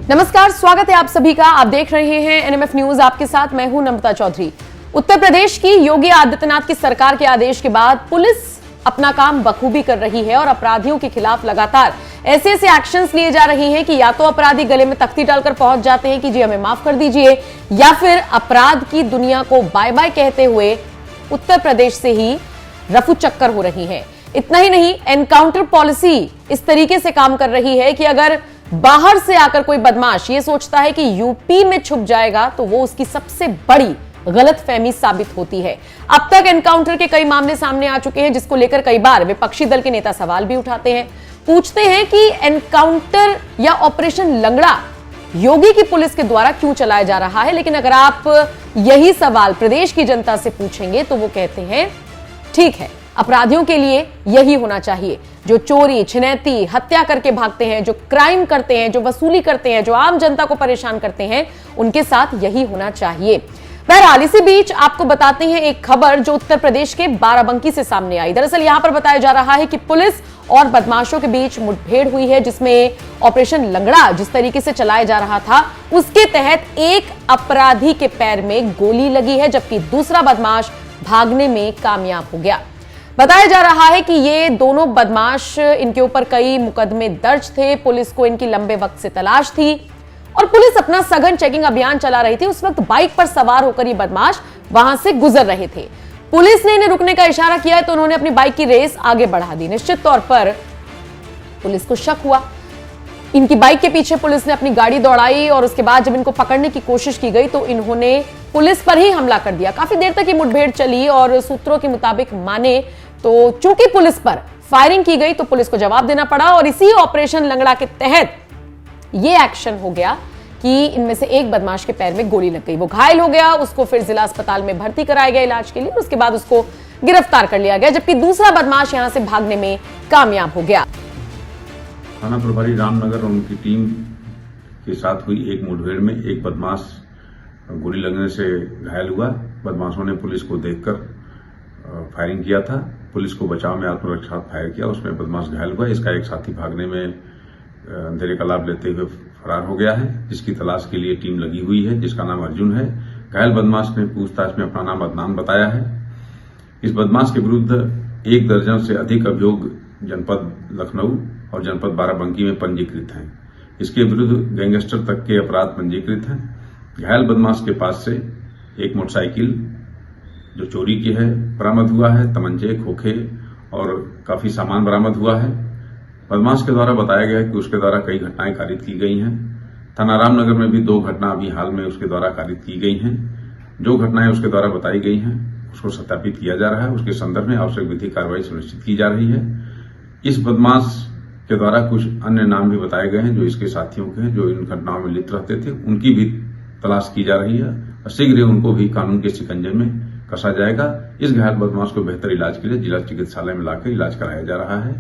नमस्कार, स्वागत है आप सभी का। आप देख रहे हैं एनएमएफ न्यूज। आपके साथ मैं हूं नम्रता चौधरी। उत्तर प्रदेश की योगी आदित्यनाथ की सरकार के आदेश के बाद पुलिस अपना काम बखूबी कर रही है और अपराधियों के खिलाफ लगातार ऐसे एक्शंस लिए जा रहे हैं कि या तो अपराधी गले में तख्ती डालकर पहुंच जाते हैं कि जी हमें माफ कर दीजिए, या फिर अपराध की दुनिया को बाय बाय कहते हुए उत्तर प्रदेश से ही रफू चक्कर हो रही है। इतना ही नहीं, एनकाउंटर पॉलिसी इस तरीके से काम कर रही है कि अगर बाहर से आकर कोई बदमाश ये सोचता है कि यूपी में छुप जाएगा तो वो उसकी सबसे बड़ी गलतफहमी साबित होती है। अब तक एनकाउंटर के कई मामले सामने आ चुके हैं, जिसको लेकर कई बार विपक्षी दल के नेता सवाल भी उठाते हैं, पूछते हैं कि एनकाउंटर या ऑपरेशन लंगड़ा योगी की पुलिस के द्वारा क्यों चलाया जा रहा है। लेकिन अगर आप यही सवाल प्रदेश की जनता से पूछेंगे तो वो कहते हैं ठीक है, अपराधियों के लिए यही होना चाहिए। जो चोरी, छिनैती, हत्या करके भागते हैं, जो क्राइम करते हैं, जो वसूली करते हैं, जो आम जनता को परेशान करते हैं, उनके साथ यही होना चाहिए। बहरहाल इसी बीच आपको बताते हैं एक खबर जो उत्तर प्रदेश के बाराबंकी से सामने आई। दरअसल यहां पर बताया जा रहा है कि पुलिस और बदमाशों के बीच मुठभेड़ हुई है, जिसमें ऑपरेशन लंगड़ा जिस तरीके से चलाया जा रहा था उसके तहत एक अपराधी के पैर में गोली लगी है, जबकि दूसरा बदमाश भागने में कामयाब हो गया। बताया जा रहा है कि ये दोनों बदमाश, इनके ऊपर कई मुकदमे दर्ज थे, पुलिस को इनकी लंबे वक्त से तलाश थी और पुलिस अपना सघन चेकिंग अभियान चला रही थी। उस वक्त बाइक पर सवार होकर ये बदमाश वहां से गुजर रहे थे। पुलिस ने इन्हें रुकने का इशारा किया तो उन्होंने अपनी बाइक की रेस आगे बढ़ा दी। निश्चित तौर पर पुलिस को शक हुआ, इनकी बाइक के पीछे पुलिस ने अपनी गाड़ी दौड़ाई और उसके बाद जब इनको पकड़ने की कोशिश की गई तो इन्होंने पुलिस पर ही हमला कर दिया। काफी देर तक ये मुठभेड़ चली और सूत्रों के मुताबिक माने तो चूंकि पुलिस पर फायरिंग की गई तो पुलिस को जवाब देना पड़ा और इसी ऑपरेशन लंगड़ा के तहत यह एक्शन हो गया कि इनमें से एक बदमाश के पैर में गोली लग गई। वो घायल हो गया, उसको फिर जिला अस्पताल में भर्ती कराया गया इलाज के लिए, उसके बाद उसको गिरफ्तार कर लिया गया, जबकि दूसरा बदमाश यहां से भागने में कामयाब हो गया। थाना प्रभारी रामनगर और उनकी टीम के साथ हुई एक मुठभेड़ में एक बदमाश गोली लगने से घायल हुआ। बदमाशों ने पुलिस को देखकर फायरिंग किया था, पुलिस को बचाव में आत्मरक्षा फायर किया, उसमें बदमाश घायल हुआ। इसका एक साथी भागने में अंधेरे का लाभ लेते हुए फरार हो गया है, जिसकी तलाश के लिए टीम लगी हुई है, जिसका नाम अर्जुन है। घायल बदमाश ने पूछताछ में अपना नाम अदनान बताया है। इस बदमाश के विरुद्ध 1 दर्जन से अधिक अभियोग जनपद लखनऊ और जनपद बाराबंकी में पंजीकृत हैं। इसके विरुद्ध गैंगस्टर तक के अपराध पंजीकृत हैं। घायल बदमाश के पास से एक मोटरसाइकिल जो चोरी की है बरामद हुआ है, तमंचे, खोखे और काफी सामान बरामद हुआ है। बदमाश के द्वारा बताया गया है कि उसके द्वारा कई घटनाएं कारित की गई हैं। थाना रामनगर में भी 2 घटना अभी हाल में उसके द्वारा कारित की गई हैं। जो घटनाएं उसके द्वारा बताई गई हैं उसको सत्यापित किया जा रहा है, उसके संदर्भ में आवश्यक विधिक कार्रवाई सुनिश्चित की जा रही है। इस बदमाश के द्वारा कुछ अन्य नाम भी बताए गए हैं जो इसके साथियों के हैं, जो इन घटनाओं में लिप्त रहते थे, उनकी भी तलाश की जा रही है और शीघ्र ही उनको भी कानून के शिकंजे में कसा जाएगा। इस घायल बदमाश को बेहतर इलाज के लिए जिला चिकित्सालय में लाकर इलाज कराया जा रहा है।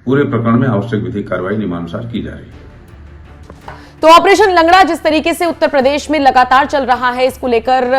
पूरे प्रकरण में आवश्यक विधिक कार्रवाई नियमानुसार की जा रही है। तो ऑपरेशन लंगड़ा जिस तरीके से उत्तर प्रदेश में लगातार चल रहा है, इसको लेकर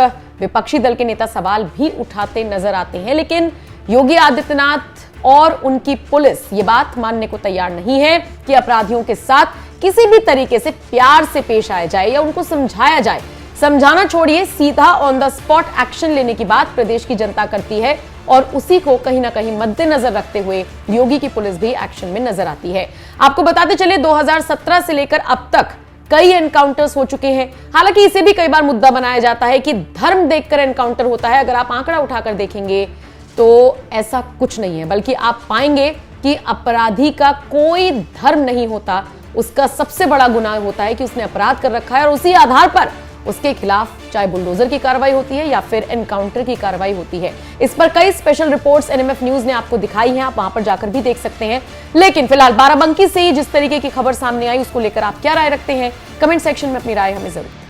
विपक्षी दल के नेता सवाल भी उठाते नजर आते हैं, लेकिन योगी आदित्यनाथ और उनकी पुलिस ये बात मानने को तैयार नहीं है कि अपराधियों के साथ किसी भी तरीके से प्यार से पेश आया जाए या उनको समझाया जाए। समझाना छोड़िए, सीधा ऑन द स्पॉट एक्शन लेने की बात प्रदेश की जनता करती है और उसी को कहीं ना कहीं मद्देनजर रखते हुए योगी की पुलिस भी एक्शन में नजर आती है। आपको बताते चले 2017 से लेकर अब तक कई एनकाउंटर्स हो चुके हैं। हालांकि इसे भी कई बार मुद्दा बनाया जाता है कि धर्म देखकर एनकाउंटर होता है। अगर आप आंकड़ा उठाकर देखेंगे तो ऐसा कुछ नहीं है, बल्कि आप पाएंगे कि अपराधी का कोई धर्म नहीं होता, उसका सबसे बड़ा गुनाह होता है कि उसने अपराध कर रखा है और उसी आधार पर उसके खिलाफ चाहे बुलडोजर की कार्रवाई होती है या फिर एनकाउंटर की कार्रवाई होती है। इस पर कई स्पेशल रिपोर्ट्स एनएमएफ न्यूज ने आपको दिखाई हैं, आप वहां पर जाकर भी देख सकते हैं। लेकिन फिलहाल बाराबंकी से जिस तरीके की खबर सामने आई उसको लेकर आप क्या राय रखते हैं, कमेंट सेक्शन में अपनी राय हमें जरूर